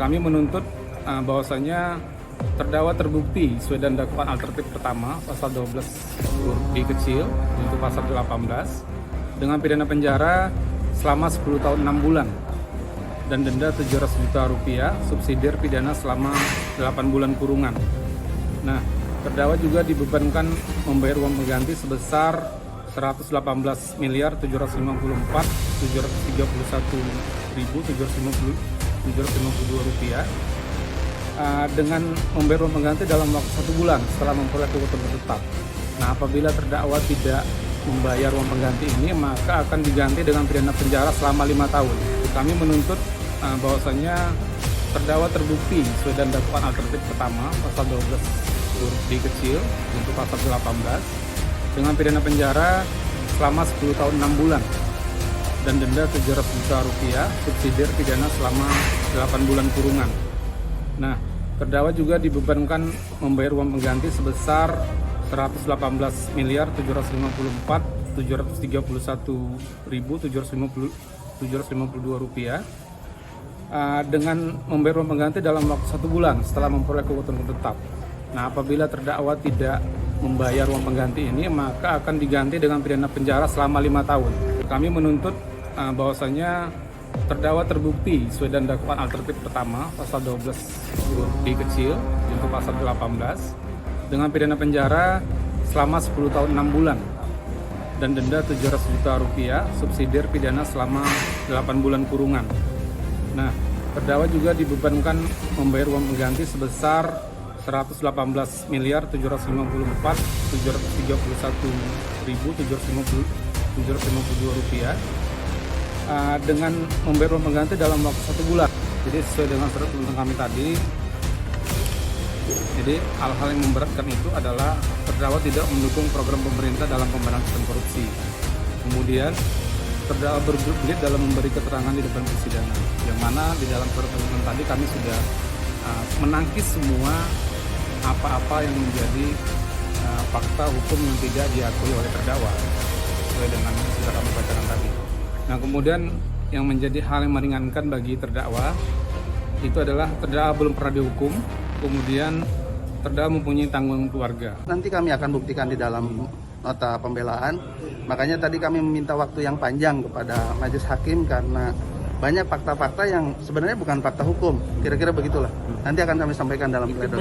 Kami menuntut bahwasanya terdakwa terbukti sesuai dengan dakwaan alternatif pertama pasal 12 huruf B kecil untuk pasal 18 dengan pidana penjara selama 10 tahun 6 bulan dan denda 700 juta rupiah, subsidiar pidana selama 8 bulan kurungan. Nah, terdakwa juga dibebankan membayar uang pengganti sebesar 118.754.731.752 rupiah dengan membayar uang pengganti dalam waktu 1 bulan setelah memperoleh keputusan tetap. Nah, apabila terdakwa tidak membayar uang pengganti ini, maka akan diganti dengan pidana penjara selama 5 tahun. Kami menuntut bahwasanya terdakwa terbukti sesuai dengan dakwaan alternatif pertama pasal 12 huruf D kecil untuk pasal 18 dengan pidana penjara selama 10 tahun 6 bulan dan denda 700 juta rupiah, subsidiar pidana selama 8 bulan kurungan. Nah, terdakwa juga dibebankan membayar uang pengganti sebesar 118.754.731.752 rupiah dengan membayar uang pengganti dalam waktu 1 bulan setelah memperoleh keputusan tetap. Nah, apabila terdakwa tidak membayar uang pengganti ini, maka akan diganti dengan pidana penjara selama 5 tahun. Kami menuntut bahwasanya terdakwa terbukti sesuai dengan dakwaan alternatif pertama pasal 12 huruf B kecil untuk pasal 18 dengan pidana penjara selama 10 tahun 6 bulan dan denda 700 juta rupiah, subsidiar pidana selama 8 bulan kurungan. Nah, terdakwa juga dibebankan membayar uang pengganti sebesar 118.754.731.752 rupiah dengan membayar uang pengganti dalam waktu 1 bulan. Jadi sesuai dengan surat tuntutan kami tadi, jadi hal-hal yang memberatkan itu adalah terdakwa tidak mendukung program pemerintah dalam pemberantasan korupsi. Kemudian terdakwa berbelit dalam memberi keterangan di depan persidangan, yang mana di dalam surat tuntutan tadi kami sudah menangkis semua apa-apa yang menjadi fakta hukum yang tidak diakui oleh terdakwa sesuai dengan yang sudah kami bacakan tadi. Nah, kemudian yang menjadi hal yang meringankan bagi terdakwa itu adalah terdakwa belum pernah dihukum, kemudian terdakwa mempunyai tanggungan keluarga. Nanti kami akan buktikan di dalam nota pembelaan. Makanya tadi kami meminta waktu yang panjang kepada majelis hakim karena banyak fakta-fakta yang sebenarnya bukan fakta hukum. Kira-kira begitulah. Nanti akan kami sampaikan dalam pledoi.